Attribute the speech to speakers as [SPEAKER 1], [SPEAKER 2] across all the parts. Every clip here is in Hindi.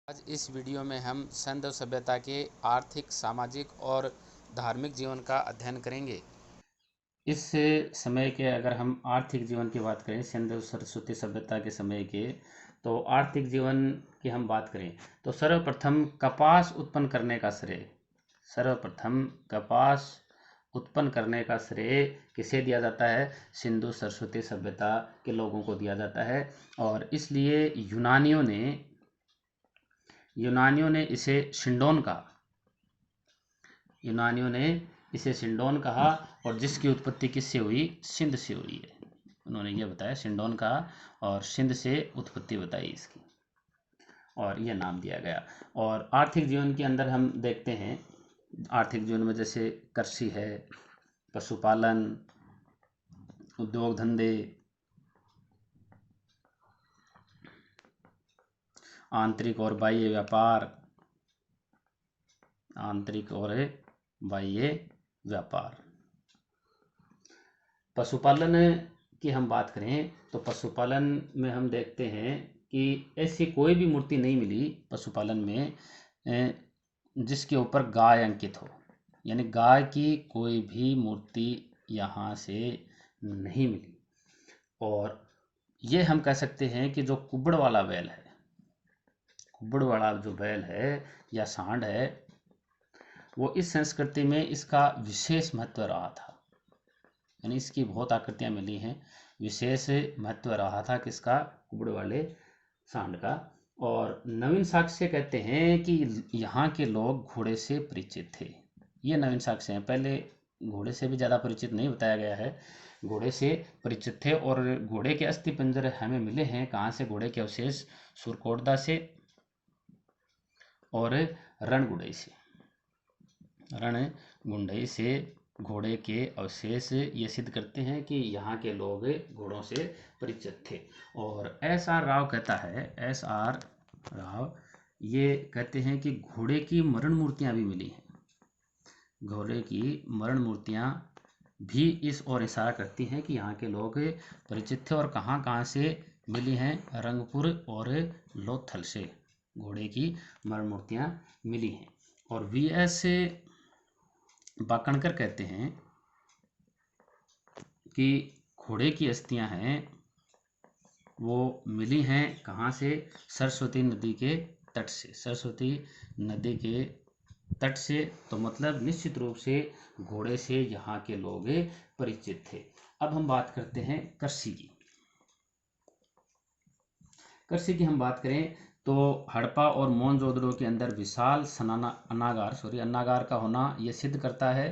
[SPEAKER 1] आज इस वीडियो में हम सिंधु सभ्यता के आर्थिक, सामाजिक और धार्मिक जीवन का अध्ययन करेंगे। इस समय के अगर हम आर्थिक जीवन की बात करें, सिंधु सरस्वती सभ्यता के समय के, तो आर्थिक जीवन की हम बात करें तो सर्वप्रथम कपास उत्पन्न करने का श्रेय किसे दिया जाता है? सिंधु सरस्वती सभ्यता के लोगों को दिया जाता है। और इसलिए यूनानियों ने इसे सिंडोन कहा और जिसकी उत्पत्ति किससे हुई? सिंध से हुई है। उन्होंने ये बताया, सिंडोन कहा और सिंध से उत्पत्ति बताई इसकी, और यह नाम दिया गया। और आर्थिक जीवन के अंदर हम देखते हैं, आर्थिक जीवन में जैसे कृषि है, पशुपालन, उद्योग धंधे, आंतरिक और बाह्य व्यापार। पशुपालन की हम बात करें तो पशुपालन में हम देखते हैं कि ऐसी कोई भी मूर्ति नहीं मिली पशुपालन में जिसके ऊपर गाय अंकित हो, यानी गाय की कोई भी मूर्ति यहाँ से नहीं मिली। और ये हम कह सकते हैं कि जो कुब्बड़ वाला जो बैल है या सांड है, वो इस संस्कृति में इसका विशेष महत्व रहा था, यानी इसकी बहुत आकृतियां मिली हैं, विशेष महत्व रहा था किसका? कुब्बड़ वाले सांड का। और नवीन साक्ष्य कहते हैं कि यहाँ के लोग घोड़े से परिचित थे। ये नवीन साक्ष्य हैं, पहले घोड़े से भी ज़्यादा परिचित नहीं बताया गया है, घोड़े से परिचित थे। और घोड़े के अस्थि पंजर हमें मिले हैं, कहाँ से? घोड़े के अवशेष सुरकोटदा से और रणगुंडई से घोड़े के अवशेष ये सिद्ध करते हैं कि यहाँ के लोग घोड़ों से परिचित थे। और एस आर राव ये कहते हैं कि घोड़े की मरण मूर्तियाँ भी मिली हैं। घोड़े की मरण मूर्तियाँ भी इस ओर इशारा करती हैं कि यहाँ के लोग परिचित थे। और कहाँ कहाँ से मिली हैं? रंगपुर और लोथल से घोड़े की मरण मूर्तियाँ मिली हैं। और वी एस बाकणकर कहते हैं कि घोड़े की अस्थियां हैं वो मिली हैं कहाँ से? सरस्वती नदी के तट से। तो मतलब निश्चित रूप से घोड़े से यहाँ के लोग परिचित थे। अब हम बात करते हैं कृषि की हम बात करें तो हड़प्पा और मोहनजोदड़ो के अंदर विशाल अन्नागार का होना यह सिद्ध करता है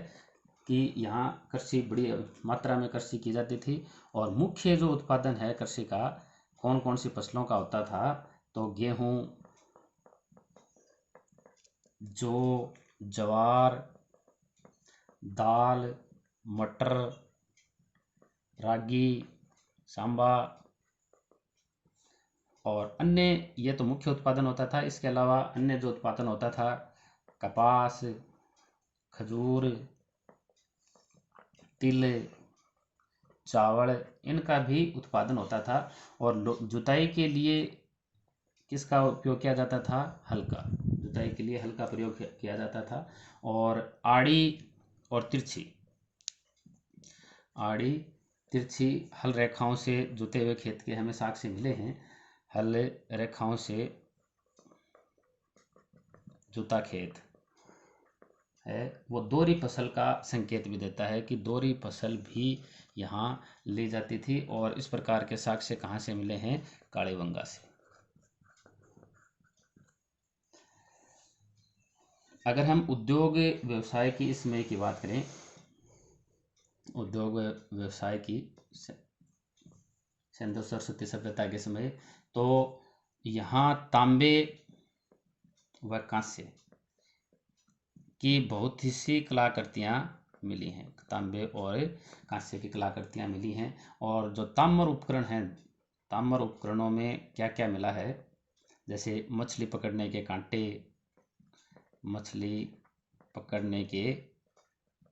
[SPEAKER 1] कि यहाँ कृषि बड़ी मात्रा में कृषि की जाती थी। और मुख्य जो उत्पादन है कृषि का, कौन कौन सी फसलों का होता था? तो गेहूं, जौ, ज्वार, दाल, मटर, रागी, सांबा और अन्य, ये तो मुख्य उत्पादन होता था। इसके अलावा अन्य जो उत्पादन होता था, कपास, खजूर, तिल, चावल, इनका भी उत्पादन होता था। और जुताई के लिए किसका उपयोग किया जाता था? हल का। जुताई के लिए हल का प्रयोग किया जाता था। और आड़ी तिरछी हल रेखाओं से जुते हुए खेत के हमें साक्ष्य मिले हैं। हल रेखाओं से जुता खेत है, वो दोहरी फसल का संकेत भी देता है कि दोहरी फसल भी यहाँ ली जाती थी। और इस प्रकार के साक्ष्य कहाँ से मिले हैं? कालीबंगा से। अगर हम उद्योग व्यवसाय की इस समय की बात करें, उद्योग व्यवसाय की सिंधु सरस्वती सभ्यता के समय, तो यहाँ तांबे व कांस्य की बहुत ही सी कलाकृतियाँ मिली हैं। तांबे और कांस्य की कलाकृतियाँ मिली हैं। और जो ताम्र उपकरण हैं, ताम्र उपकरणों में क्या क्या मिला है? जैसे मछली पकड़ने के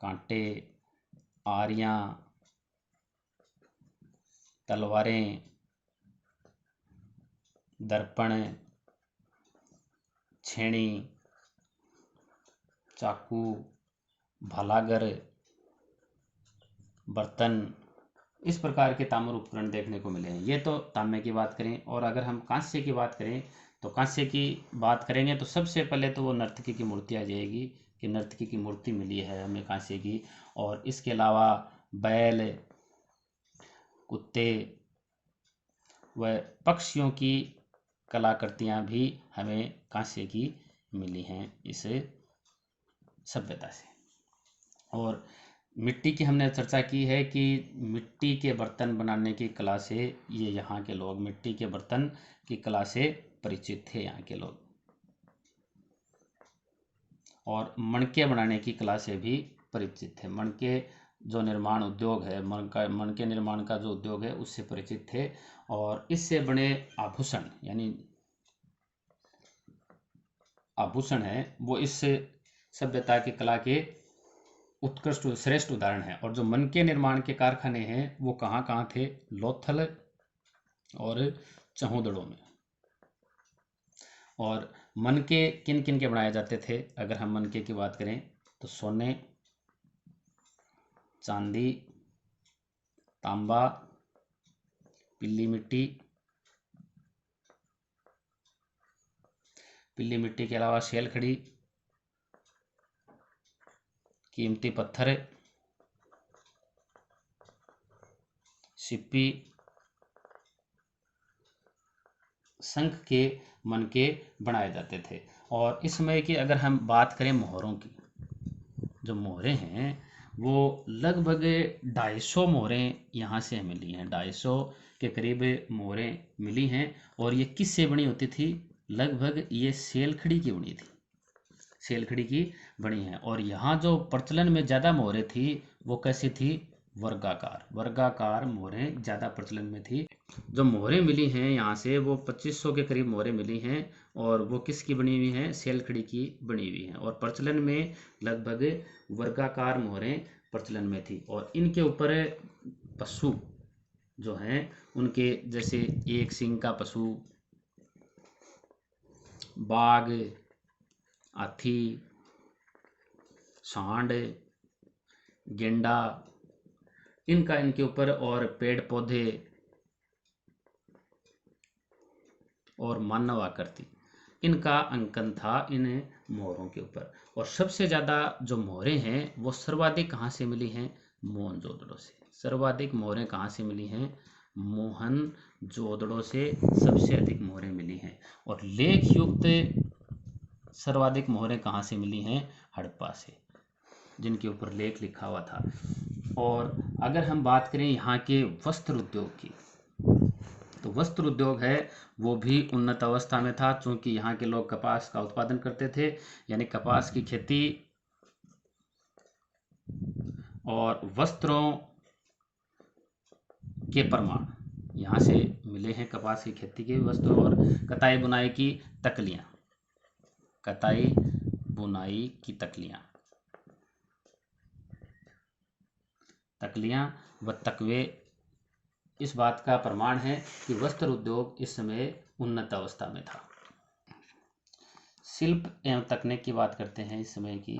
[SPEAKER 1] कांटे, आरियाँ, तलवारें, दर्पण, छेनी, चाकू, भालागर, बर्तन, इस प्रकार के ताम्र उपकरण देखने को मिले हैं। ये तो तांबे की बात करें। और अगर हम कांस्य की बात करें तो कांस्य की बात करेंगे तो सबसे पहले तो वो नर्तकी की मूर्ति आ जाएगी कि नर्तकी की मूर्ति मिली है हमें कांस्य की। और इसके अलावा बैल, कुत्ते व पक्षियों की कलाकृतियाँ भी हमें कांस्य की मिली हैं इस सभ्यता से। और मिट्टी की हमने चर्चा की है कि मिट्टी के बर्तन बनाने की कला से ये यहाँ के लोग मिट्टी के बर्तन की कला से परिचित थे यहाँ के लोग। और मणके बनाने की कला से भी परिचित थे। मणके जो निर्माण उद्योग है, मणके निर्माण का जो उद्योग है उससे परिचित थे। और इससे बने आभूषण यानी आभूषण है वो इस सभ्यता की कला के उत्कृष्ट श्रेष्ठ उदाहरण है। और जो मणके निर्माण के कारखाने हैं वो कहाँ कहाँ थे? लोथल और चहोदड़ों में। और मनके किन किन के बनाए जाते थे? अगर हम मनके की बात करें तो सोने, चांदी, तांबा, पीली मिट्टी, पीली मिट्टी के अलावा शेल खड़ी, कीमती पत्थर, सिप्पी, शंख के मनके बनाए जाते थे। और इस समय की अगर हम बात करें मोहरों की, जो मोहरें हैं वो लगभग 250 मोहरें यहाँ से मिली हैं। 250 के करीब मोहरें मिली हैं। और ये किससे बनी होती थी? लगभग ये सेलखड़ी की बनी थी, सेलखड़ी की बनी है। और यहाँ जो प्रचलन में ज़्यादा मोहरें थी वो कैसी थी? वर्गाकार, वर्गाकार मोहरें ज़्यादा प्रचलन में थी। जो मोहरें मिली हैं यहाँ से वो 2500 के करीब मोहरें मिली हैं। और वो किसकी बनी हुई हैं? सेलखड़ी की बनी हुई हैं। और प्रचलन में लगभग वर्गाकार मोहरें प्रचलन में थी। और इनके ऊपर पशु जो हैं उनके जैसे एक सींग का पशु, बाघ, हाथी, सांड, गेंडा, इनका इनके ऊपर, और पेड़ पौधे और मानव आकृति, इनका अंकन था इन मोहरों के ऊपर। और सबसे ज़्यादा जो मोहरें हैं वो सर्वाधिक कहाँ से मिली हैं? मोहनजोदड़ो से। सर्वाधिक मोहरें कहाँ से मिली हैं? मोहनजोदड़ो से सबसे अधिक मोहरें मिली हैं। और लेख युक्त सर्वाधिक मोहरें कहाँ से मिली हैं? हड़प्पा से, जिनके ऊपर लेख लिखा हुआ था। और अगर हम बात करें यहाँ के वस्त्र उद्योग की, तो वस्त्र उद्योग है वो भी उन्नत अवस्था में था, क्योंकि यहाँ के लोग कपास का उत्पादन करते थे, यानी कपास की खेती और वस्त्रों के प्रमाण यहाँ से मिले हैं। कपास की खेती के वस्त्र और कताई बुनाई की तकलियाँ, कताई बुनाई की तकलियाँ व तकवे इस बात का प्रमाण है कि वस्त्र उद्योग इस समय उन्नत अवस्था में था। शिल्प एवं तकनीक की बात करते हैं इस समय की,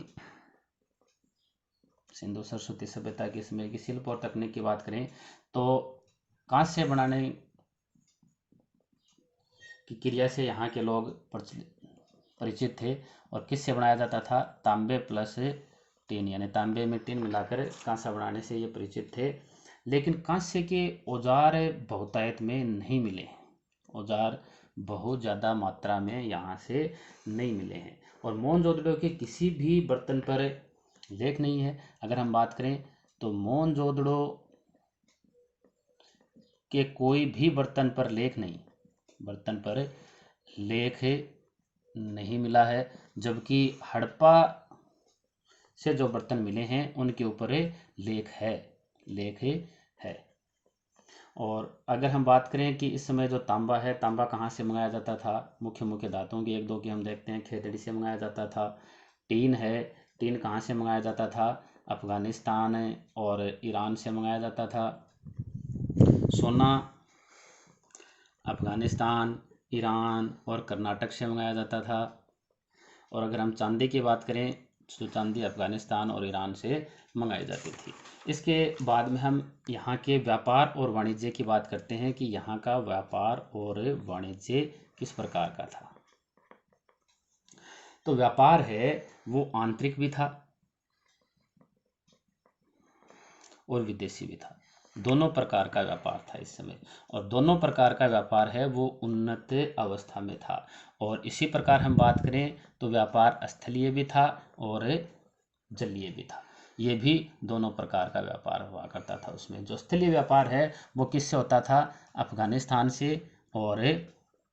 [SPEAKER 1] सिंधु सरस्वती सभ्यता के समय की शिल्प और तकनीक की बात करें तो कांस्य बनाने की क्रिया से यहाँ के लोग परिचित थे। और किससे बनाया जाता था? तांबे प्लस टीन, यानी तांबे में टीन मिलाकर कांसा बनाने से ये परिचित थे। लेकिन कांस्य के औजार बहुतायत में नहीं मिले हैं, औजार बहुत ज़्यादा मात्रा में यहाँ से नहीं मिले हैं। और मोहनजोदड़ो के किसी भी बर्तन पर लेख नहीं है। अगर हम बात करें तो मोहनजोदड़ो के कोई भी बर्तन पर लेख नहीं, बर्तन पर लेख नहीं मिला है। जबकि हड़प्पा से जो बर्तन मिले हैं उनके ऊपर लेख है, लेख है। और अगर हम बात करें कि इस समय जो तांबा है, तांबा कहाँ से मंगाया जाता था? मुख्य मुख्य धातुओं की एक दो की हम देखते हैं। खेतड़ी से मंगाया जाता था। टीन है, टीन कहाँ से मंगाया जाता था? अफगानिस्तान और ईरान से मंगाया जाता था। सोना अफगानिस्तान, ईरान और कर्नाटक से मंगाया जाता था। और अगर हम चांदी की बात करें तो चांदी अफगानिस्तान और ईरान से मंगाई जाती थी। इसके बाद में हम यहाँ के व्यापार और वाणिज्य की बात करते हैं कि यहाँ का व्यापार और वाणिज्य किस प्रकार का था। तो व्यापार है वो आंतरिक भी था और विदेशी भी था, दोनों प्रकार का व्यापार था इस समय। और दोनों प्रकार का व्यापार है वो उन्नत अवस्था में था। और इसी प्रकार हम बात करें तो व्यापार स्थलीय भी था और जलीय भी था। ये भी दोनों प्रकार का व्यापार हुआ करता था। उसमें जो स्थलीय व्यापार है वो किससे होता था, अफगानिस्तान से और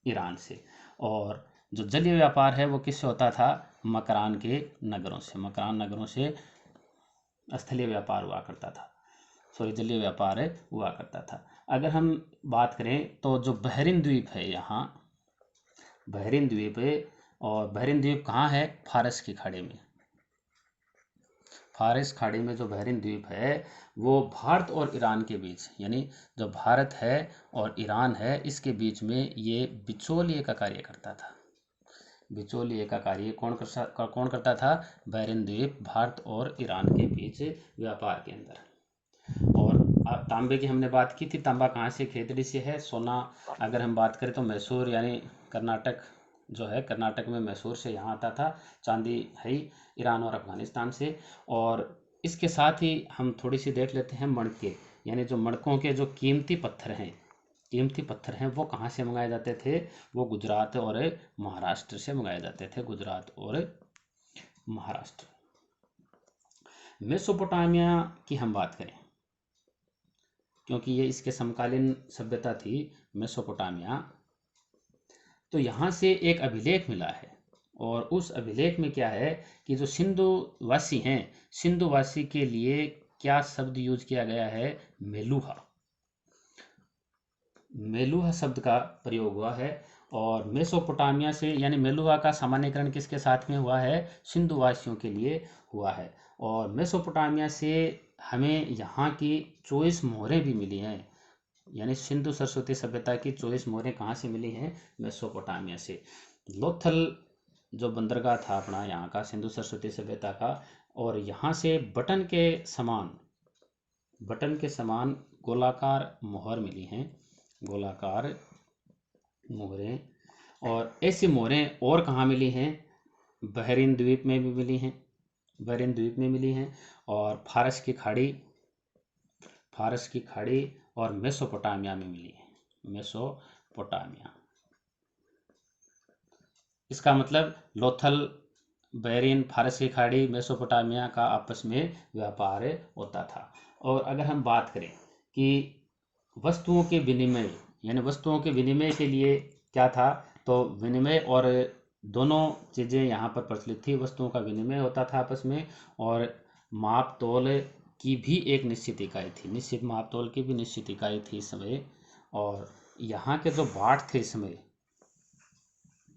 [SPEAKER 1] ईरान से। और जो जलीय व्यापार है वो किससे होता था, मकरान के नगरों से। मकरान नगरों से स्थलीय व्यापार हुआ करता था, सॉरी जलीय व्यापार हुआ करता था। अगर हम बात करें तो जो बहरीन द्वीप है, यहाँ बहरीन द्वीप है, और बहरीन द्वीप कहाँ है, फारस की खाड़ी में। फारस खाड़ी में जो बहरीन द्वीप है वो भारत और ईरान के बीच, यानी जो भारत है और ईरान है इसके बीच में ये बिचौलिए का कार्य करता था। बिचौलिए का कार्य कौन करता था, बहरीन द्वीप भारत और ईरान के बीच व्यापार के अंदर। और तांबे की हमने बात की थी, तांबा कहाँ से, खेतड़ी से है। सोना अगर हम बात करें तो मैसूर यानी कर्नाटक जो है, कर्नाटक में मैसूर से यहाँ आता था। चांदी है ही ईरान और अफगानिस्तान से। और इसके साथ ही हम थोड़ी सी देख लेते हैं मणके, यानी जो मणकों के जो कीमती पत्थर हैं वो कहाँ से मंगाए जाते थे, वो गुजरात और महाराष्ट्र से मंगाए जाते थे, गुजरात और महाराष्ट्र। मेसोपोटामिया की हम बात करें क्योंकि ये इसके समकालीन सभ्यता थी मेसोपोटामिया, तो यहाँ से एक अभिलेख मिला है। और उस अभिलेख में क्या है कि जो सिंधुवासी हैं, सिंधुवासी के लिए क्या शब्द यूज किया गया है, मेलुहा। मेलुहा शब्द का प्रयोग हुआ है। और मेसोपोटामिया से यानी मेलुहा का सामान्यकरण किसके साथ में हुआ है, सिंधुवासियों के लिए हुआ है। और मेसोपोटामिया से हमें यहाँ की 24 मोहरें भी मिली हैं, यानी सिंधु सरस्वती सभ्यता की 24 मोहरें कहाँ से मिली हैं, मेसोपोटामिया से। लोथल जो बंदरगाह था अपना यहाँ का सिंधु सरस्वती सभ्यता का, और यहाँ से बटन के समान गोलाकार मोहर मिली हैं, गोलाकार मोहरें। और ऐसी मोहरें और कहाँ मिली हैं, बहरीन द्वीप में भी मिली हैं, बहरीन द्वीप में मिली हैं। और फारस की खाड़ी और मेसोपोटामिया में मिली है, मेसोपोटामिया। इसका मतलब लोथल, बहरीन, फारस की खाड़ी, मेसोपोटामिया का आपस में व्यापार होता था। और अगर हम बात करें कि वस्तुओं के विनिमय, यानी वस्तुओं के विनिमय के लिए क्या था, तो विनिमय और दोनों चीज़ें यहाँ पर प्रचलित थी। वस्तुओं का विनिमय होता था आपस में, और माप तोल की भी एक निश्चित इकाई थी, निश्चित माप तोल की भी निश्चित इकाई थी इस समय। और यहाँ के जो बाट थे इस समय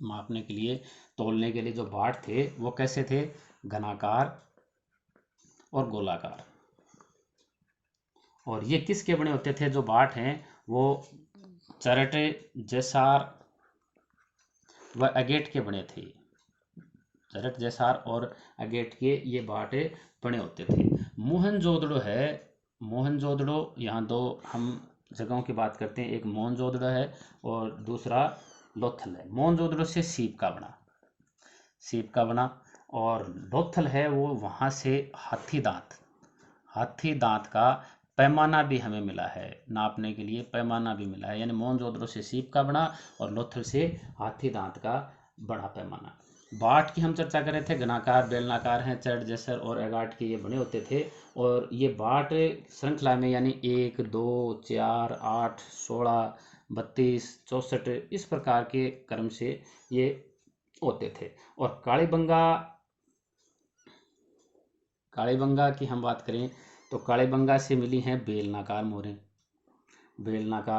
[SPEAKER 1] मापने के लिए, तोलने के लिए जो बाट थे वो कैसे थे, घनाकार और गोलाकार। और ये किसके बने होते थे, जो बाट हैं वो चरट, जेसार व अगेट के बने थे। चरट, जेसार और अगेट के ये बाट बने होते थे। मोहनजोदड़ो है, मोहनजोदड़ो, यहाँ दो हम जगहों की बात करते हैं, एक मोहनजोदड़ो है और दूसरा लोथल है। मोहनजोदड़ो से सीप का बना, और लोथल है वो वहाँ से हाथी दांत का पैमाना भी हमें मिला है, नापने के लिए पैमाना भी मिला है। यानी मोहनजोदड़ो से सीप का बना और लोथल से हाथी दांत का बड़ा पैमाना। बाट की हम चर्चा कर रहे थे, घनाकार, बेलनाकार हैं, चरट, जेसर और एगाट के ये बने होते थे। और ये बाट श्रृंखला में यानी 1, 2, 4, 8, 16, 32, 64 इस प्रकार के क्रम से ये होते थे। और कालीबंगा की हम बात करें तो कालीबंगा से मिली हैं बेलनाकार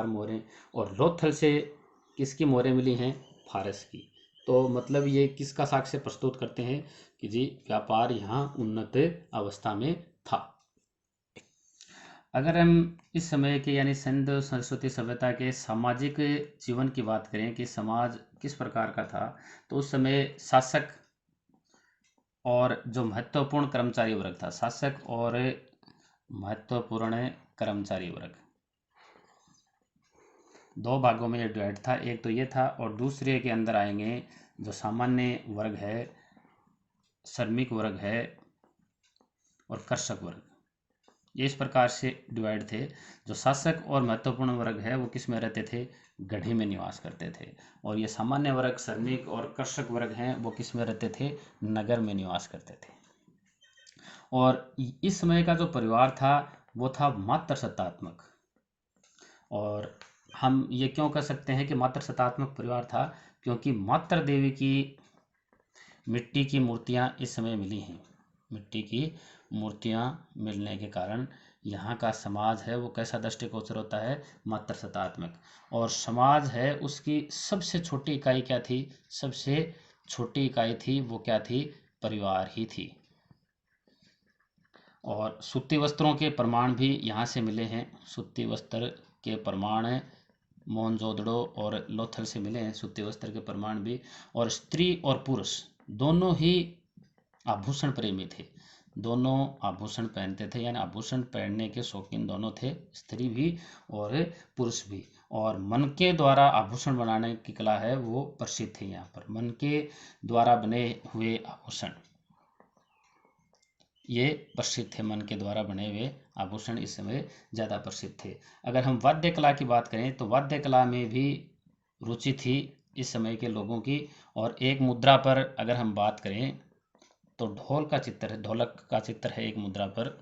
[SPEAKER 1] मोहरें। और लोथल से किसकी मोहरें मिली हैं, फारस की। तो मतलब ये किसका साक्ष्य प्रस्तुत करते हैं कि जी व्यापार यहाँ उन्नत अवस्था में था। अगर हम इस समय के यानी सिंधु सरस्वती सभ्यता के सामाजिक जीवन की बात करें कि समाज किस प्रकार का था, तो उस समय शासक और जो महत्वपूर्ण कर्मचारी वर्ग था, शासक और महत्वपूर्ण कर्मचारी वर्ग, दो भागों में ये डिवाइड था। एक तो ये था और दूसरे के अंदर आएंगे जो सामान्य वर्ग है, श्रमिक वर्ग है और कृषक वर्ग। ये इस प्रकार से डिवाइड थे। जो शासक और महत्वपूर्ण वर्ग है वो किस में रहते थे? गढ़ी में निवास करते थे। और ये सामान्य वर्ग, श्रमिक और कृषक वर्ग हैं, वो किस में रहते थे? नगर में निवास करते थे। और इस समय का जो परिवार था वो था मात्र सत्तात्मक। और हम ये क्यों कह सकते हैं कि मात्र सत्तात्मक परिवार था? क्योंकि मात्र देवी की मिट्टी की मूर्तियां इस समय मिली हैं। मिट्टी की मूर्तियां मिलने के कारण यहाँ का समाज है वो कैसा दृष्टिगोचर होता है? मात्र सत्तात्मक। और समाज है उसकी सबसे छोटी इकाई क्या थी? सबसे छोटी इकाई थी वो क्या थी? परिवार ही थी। और सूती वस्त्रों के प्रमाण भी यहाँ से मिले हैं। सूती वस्त्र के प्रमाण मोहनजोदड़ो और लोथल से मिले हैं, सूती वस्त्र के प्रमाण भी। और स्त्री और पुरुष दोनों ही आभूषण प्रेमी थे, दोनों आभूषण पहनते थे, यानी आभूषण पहनने के शौकीन दोनों थे, स्त्री भी और पुरुष भी। और मन के द्वारा आभूषण बनाने की कला है वो प्रसिद्ध थी। यहाँ पर मन के द्वारा बने हुए आभूषण ये प्रसिद्ध थे। मन के द्वारा बने हुए आभूषण इस समय ज़्यादा प्रसिद्ध थे। अगर हम वाद्य कला की बात करें तो वाद्य कला में भी रुचि थी इस समय के लोगों की। और एक मुद्रा पर अगर हम बात करें तो ढोल का चित्र है, ढोलक का चित्र है एक मुद्रा पर,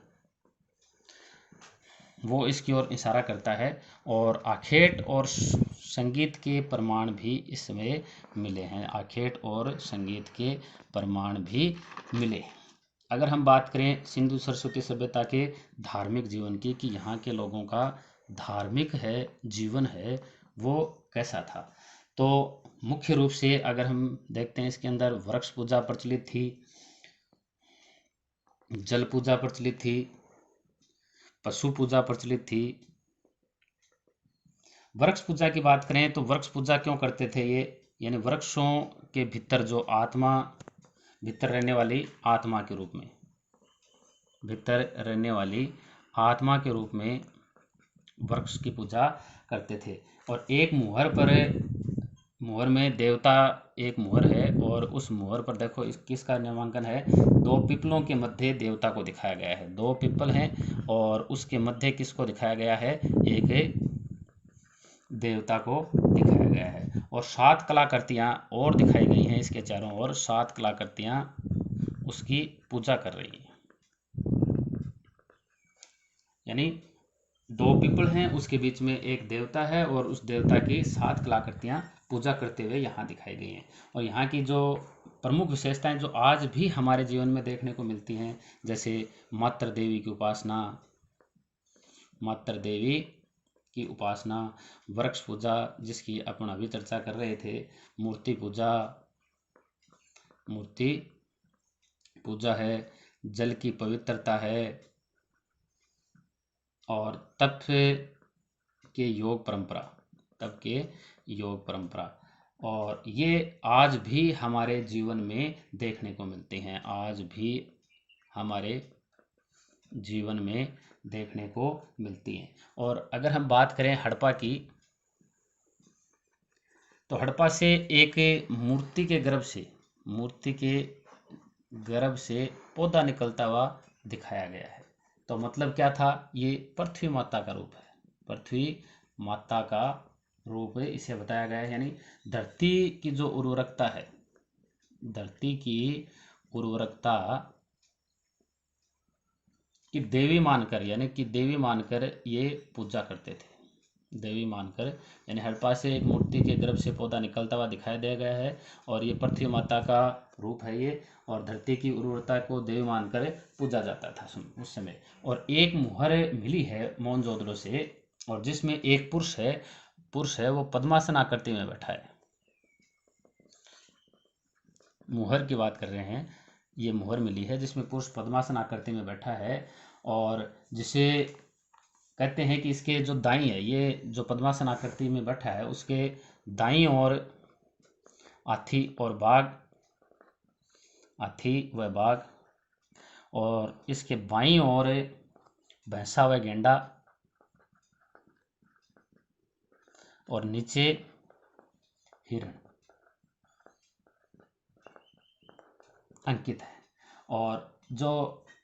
[SPEAKER 1] वो इसकी ओर इशारा करता है। और आखेट और संगीत के प्रमाण भी इस समय मिले हैं, आखेट और संगीत के प्रमाण भी मिले। अगर हम बात करें सिंधु सरस्वती सभ्यता के धार्मिक जीवन की कि यहाँ के लोगों का धार्मिक है जीवन है वो कैसा था, तो मुख्य रूप से अगर हम देखते हैं इसके अंदर वृक्ष पूजा प्रचलित थी, जल पूजा प्रचलित थी, पशु पूजा प्रचलित थी। वृक्ष पूजा की बात करें तो वृक्ष पूजा क्यों करते थे ये? यानी वृक्षों के भीतर जो आत्मा, भीतर रहने वाली आत्मा के रूप में, भीतर रहने वाली आत्मा के रूप में वृक्ष की पूजा करते थे। और एक मुहर पर, मुहर में देवता एक मुहर है और उस मुहर पर देखो इस किसका नामांकन है? दो पिपलों के मध्य देवता को दिखाया गया है। दो पिपल हैं और उसके मध्य किसको दिखाया गया है? एक देवता को दिखाया गया है। और 7 कलाकृतियाँ और दिखाई गई हैं इसके चारों ओर, 7 कलाकृतियाँ उसकी पूजा कर रही हैं। यानी दो पीपल हैं, उसके बीच में एक देवता है और उस देवता की 7 कलाकृतियाँ पूजा करते हुए यहाँ दिखाई गई हैं। और यहाँ की जो प्रमुख विशेषताएं जो आज भी हमारे जीवन में देखने को मिलती हैं, जैसे मात्र देवी की उपासना, मात्र देवी की उपासना, वृक्ष पूजा जिसकी अपन अभी चर्चा कर रहे थे, मूर्ति पूजा, मूर्ति पूजा है, जल की पवित्रता है, और तप के योग परंपरा, तप के योग परंपरा। और ये आज भी हमारे जीवन में देखने को मिलते हैं, आज भी हमारे जीवन में देखने को मिलती हैं। और अगर हम बात करें हड़प्पा की, तो हड़प्पा से एक मूर्ति के गर्भ से, मूर्ति के गर्भ से पौधा निकलता हुआ दिखाया गया है। तो मतलब क्या था? ये पृथ्वी माता का रूप है, पृथ्वी माता का रूप है इसे बताया गया है। यानी धरती की जो उर्वरकता है, धरती की उर्वरकता की देवी मानकर, यानी कि देवी मानकर ये पूजा करते थे, देवी मानकर। यानी हड़प्पा से एक मूर्ति के गर्भ से पौधा निकलता हुआ दिखाई दिया गया है और ये पृथ्वी माता का रूप है ये, और धरती की उर्वरता को देवी मानकर पूजा जाता था उस समय। और एक मुहर मिली है मोहनजोदड़ो से, और जिसमें एक पुरुष है वो पद्मासन आकृति में बैठा है। मुहर की बात कर रहे हैं, ये मुहर मिली है जिसमें पुरुष पद्मासन आकृति में बैठा है, और जिसे कहते हैं कि इसके जो दाई है, ये जो पद्मासन आकृति में बैठा है उसके दाई और हाथी और बाघ हाथी व बाघ, और इसके बाईं ओर भैंसा व गेंडा, और नीचे हिरण अंकित है। और जो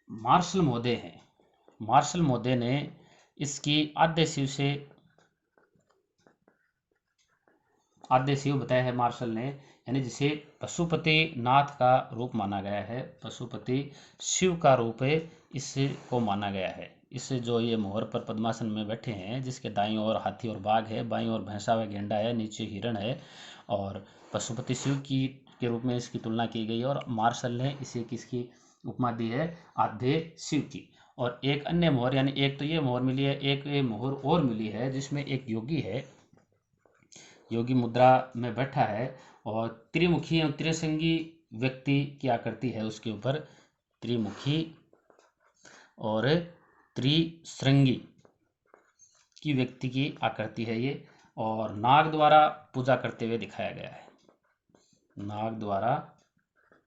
[SPEAKER 1] मार्शल महोदय हैं, मार्शल महोदय ने इसकी आद्य शिव बताया है मार्शल ने, यानी जिसे पशुपति नाथ का रूप माना गया है, पशुपति शिव का रूप इसको माना गया है। इस जो ये मोहर पर पद्मासन में बैठे हैं, जिसके दाईं ओर हाथी और बाघ है, बाईं ओर भैंसा व गेंडा है, नीचे हिरण है, और पशुपति शिव की के रूप में इसकी तुलना की गई है। और मार्शल ने इसे किसकी उपमा दी है? आद्य शिव की। और एक अन्य मोहर, यानी एक तो ये मोहर मिली है, एक ये मोहर और मिली है जिसमें एक योगी है, योगी मुद्रा में बैठा है, और त्रिमुखी और त्रिसंगी व्यक्ति की आकृति है उसके ऊपर, त्रिमुखी और त्रिश्रृंगी की व्यक्ति की आकृति है ये, और नाग द्वारा पूजा करते हुए दिखाया गया है, नाग द्वारा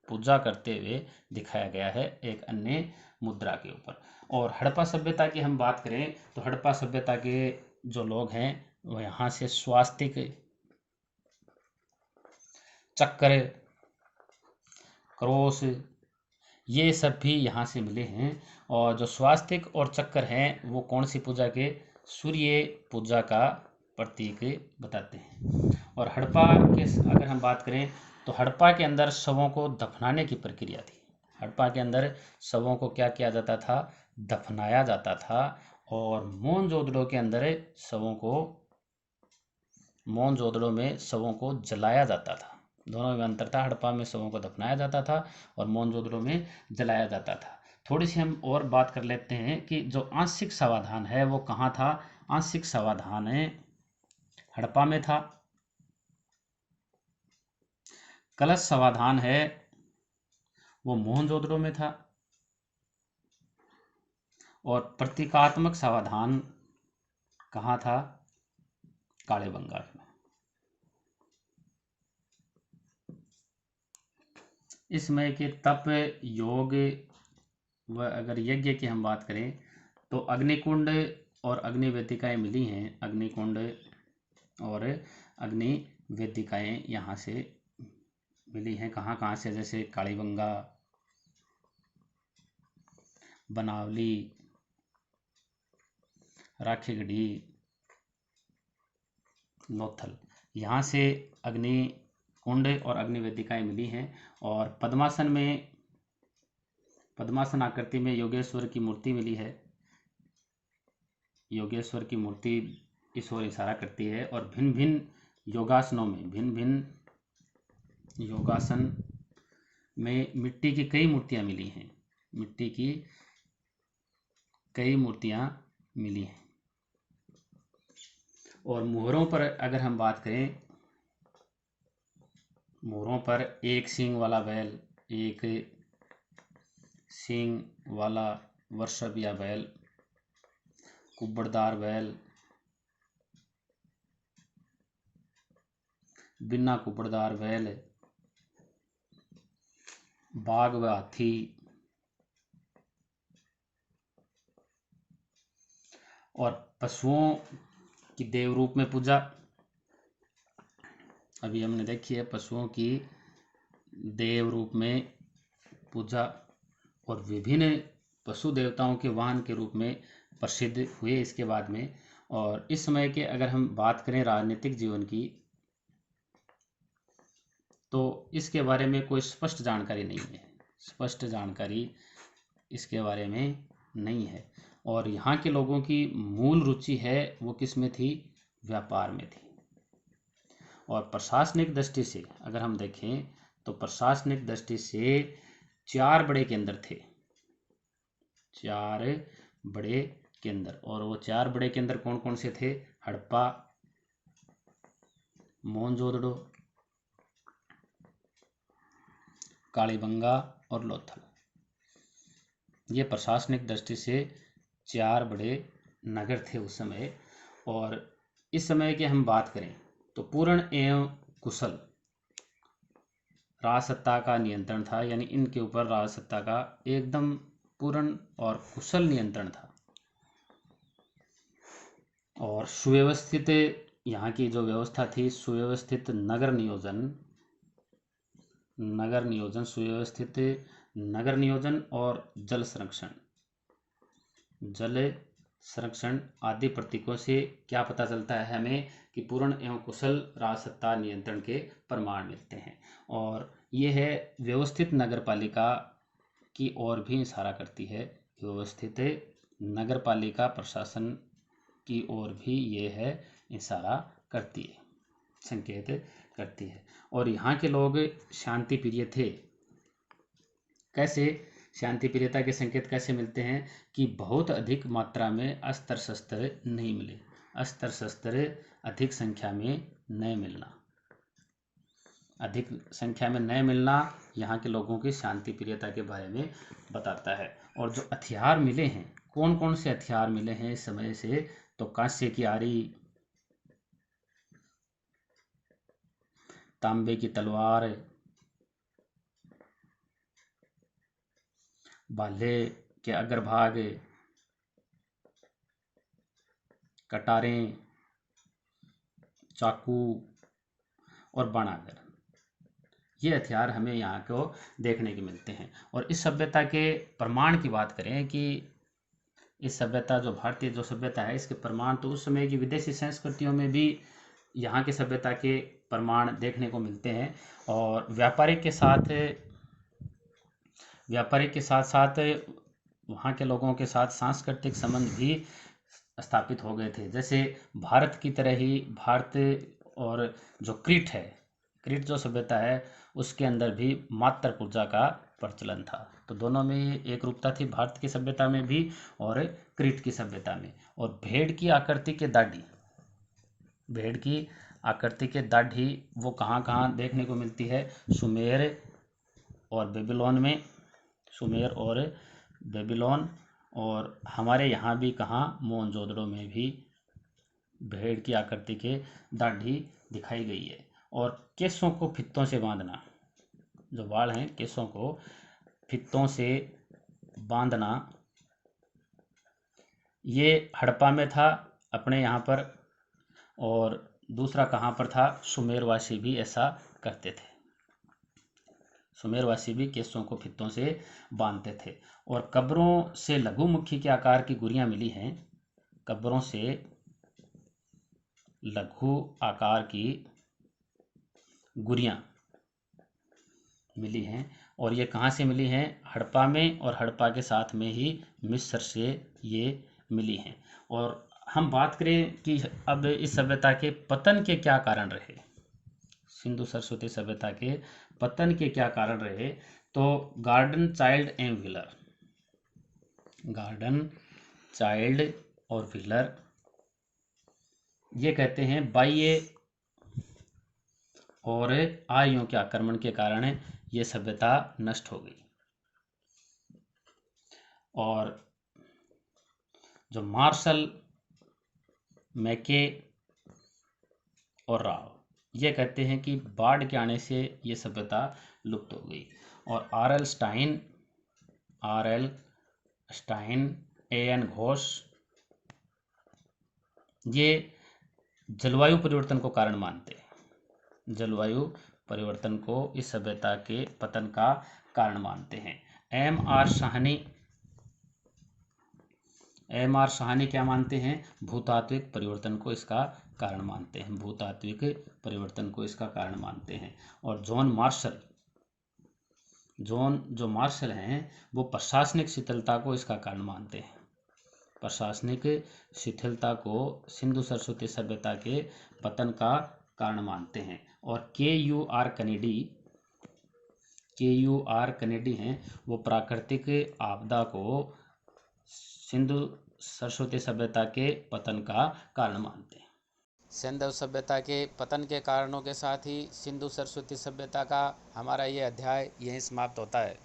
[SPEAKER 1] पूजा करते हुए दिखाया गया है एक अन्य मुद्रा के ऊपर। और हड़प्पा सभ्यता की हम बात करें तो हड़प्पा सभ्यता के जो लोग हैं वो यहाँ से स्वास्तिक, चक्र, क्रॉस, ये सब भी यहाँ से मिले हैं। और जो स्वास्तिक और चक्र हैं वो कौन सी पूजा के? सूर्य पूजा का प्रतीक बताते हैं। और हड़प्पा के अगर हम बात करें तो हड़प्पा के अंदर शवों को दफनाने की प्रक्रिया थी। हड़प्पा के अंदर शवों को क्या किया जाता था? दफनाया जाता था। और मोहनजोदड़ो के अंदर मोहनजोदड़ो में शवों को जलाया जाता था। दोनों में अंतर था, हड़प्पा में शवों को दफनाया जाता था और मोहनजोदड़ो में जलाया जाता था। थोड़ी सी हम और बात कर लेते हैं कि जो आंशिक समाधान है वो कहाँ था? आंशिक समाधान हड़प्पा में था। कलश समाधान है वो मोहनजोदड़ो में था। और प्रतीकात्मक समाधान कहाँ था? कालीबंगा में। इस समय के तप, योग व अगर यज्ञ की हम बात करें तो अग्निकुंड और अग्नि वेदिकाएं मिली हैं। अग्निकुंड और अग्नि वेदिकाएं यहाँ से मिली हैं। कहाँ कहाँ से? जैसे कालीबंगा, बनावली, राखीगढ़ी, लोथल, यहाँ से अग्नि कुंड और अग्नि वेदिकाएं मिली हैं। और पद्मासन आकृति में योगेश्वर की मूर्ति मिली है। योगेश्वर की मूर्ति इस ओर इशारा करती है। और भिन्न भिन्न योगासनों में, भिन्न भिन्न योगासन में मिट्टी की कई मूर्तियां मिली हैं। मिट्टी की कई मूर्तियां मिली हैं। और मोहरों पर अगर हम बात करें, मोहरों पर एक सींग वाला बैल, एक सींग वाला वर्षभ या बैल, कुब्बड़दार बैल, बिना कुब्बड़दार बैल, बाघ व हाथी, और पशुओं की देव रूप में पूजा अभी हमने देखी है, पशुओं की देव रूप में पूजा, और विभिन्न पशु देवताओं के वाहन के रूप में प्रसिद्ध हुए इसके बाद में। और इस समय के अगर हम बात करें राजनीतिक जीवन की तो इसके बारे में कोई स्पष्ट जानकारी नहीं है, स्पष्ट जानकारी इसके बारे में नहीं है। और यहाँ के लोगों की मूल रुचि है वो किस में थी? व्यापार में थी। और प्रशासनिक दृष्टि से अगर हम देखें तो प्रशासनिक दृष्टि से 4 बड़े केंद्र थे, 4 बड़े केंद्र। और वो 4 बड़े केंद्र कौन कौन से थे? हड़प्पा, मोहनजोदड़ो, कालीबंगा और लोथल। ये प्रशासनिक दृष्टि से 4 बड़े नगर थे उस समय। और इस समय की हम बात करें तो पूर्ण एवं कुशल राजसत्ता का नियंत्रण था, यानी इनके ऊपर राजसत्ता का एकदम पूर्ण और कुशल नियंत्रण था। और सुव्यवस्थित यहाँ की जो व्यवस्था थी, सुव्यवस्थित नगर नियोजन, सुव्यवस्थित नगर नियोजन और जल संरक्षण आदि प्रतीकों से क्या पता चलता है हमें कि पूर्ण एवं कुशल राजसत्ता नियंत्रण के प्रमाण मिलते हैं। और ये है व्यवस्थित नगरपालिका की ओर भी इशारा करती है, व्यवस्थित नगरपालिका प्रशासन की ओर भी ये है इशारा करती है, संकेत करती है। और यहाँ के लोग शांति प्रिय थे। कैसे शांति प्रियता के संकेत कैसे मिलते हैं कि बहुत अधिक मात्रा में अस्त्र शस्त्र नहीं मिले, अस्त्र शस्त्र अधिक संख्या में नहीं मिलना, अधिक संख्या में नहीं मिलना यहाँ के लोगों की शांति प्रियता के बारे में बताता है। और जो हथियार मिले हैं, कौन कौन से हथियार मिले हैं इस समय से, तो कांस्य की आरी, तांबे की तलवार, भाले के अग्रभाग, कटारें, चाकू और बाणागर, ये हथियार हमें यहाँ को देखने के मिलते हैं। और इस सभ्यता के प्रमाण की बात करें कि इस सभ्यता जो भारतीय जो सभ्यता है, इसके प्रमाण तो उस समय की विदेशी संस्कृतियों में भी यहाँ की सभ्यता के प्रमाण देखने को मिलते हैं। और व्यापारिक के साथ साथ वहाँ के लोगों के साथ सांस्कृतिक संबंध भी स्थापित हो गए थे। जैसे भारत की तरह ही भारत और जो क्रीट जो सभ्यता है, उसके अंदर भी मात्र पूजा का प्रचलन था। तो दोनों में एक रूपता थी, भारत की सभ्यता में भी और क्रीट की सभ्यता में। और भेड़ की आकृति के दाढ़ी वो कहाँ कहाँ देखने को मिलती है, सुमेर और बेबीलोन, और हमारे यहाँ भी कहाँ, मोहनजोदड़ो में भी भेड़ की आकृति के दाढ़ी दिखाई गई है। और केसों को फित्तों से बांधना, जो बाल हैं केसों को फित्तों से बांधना, ये हड़प्पा में था अपने यहाँ पर। और दूसरा कहाँ पर था, सुमेरवासी भी ऐसा करते थे, सुमेरवासी भी केसों को फित्तों से बांधते थे। और कब्रों से लघुमुखी के आकार की गुड़ियाँ मिली हैं, कब्रों से लघु आकार की गुड़ियाँ मिली हैं। और ये कहाँ से मिली हैं, हड़प्पा में, और हड़प्पा के साथ में ही मिस्र से ये मिली हैं। और हम बात करें कि अब इस सभ्यता के पतन के क्या कारण रहे, सिंधु सरस्वती सभ्यता के पतन के क्या कारण रहे, तो गार्डन चाइल्ड और व्हीलर ये कहते हैं बाह्य और आर्यों के आक्रमण के कारण ये सभ्यता नष्ट हो गई। और जो मार्शल, मैके और राव ये कहते हैं कि बाढ़ के आने से ये सभ्यता लुप्त हो गई। और R L Stine, A N Ghosh ये जलवायु परिवर्तन को कारण मानते हैं, जलवायु परिवर्तन को इस सभ्यता के पतन का कारण मानते हैं। एम आर साहनी क्या मानते हैं, भूतात्विक परिवर्तन को इसका कारण मानते हैं, भूतात्विक परिवर्तन को इसका कारण मानते हैं। और जो मार्शल हैं वो प्रशासनिक शिथिलता को इसका कारण मानते हैं, प्रशासनिक शिथिलता को सिंधु सरस्वती सभ्यता के पतन का कारण मानते हैं। और KUR कनेडी हैं, वो प्राकृतिक आपदा को सिंधु सरस्वती सभ्यता के पतन का कारण मानते हैं। सिंधु सभ्यता के पतन के कारणों के साथ ही सिंधु सरस्वती सभ्यता का हमारा ये अध्याय यहीं समाप्त होता है।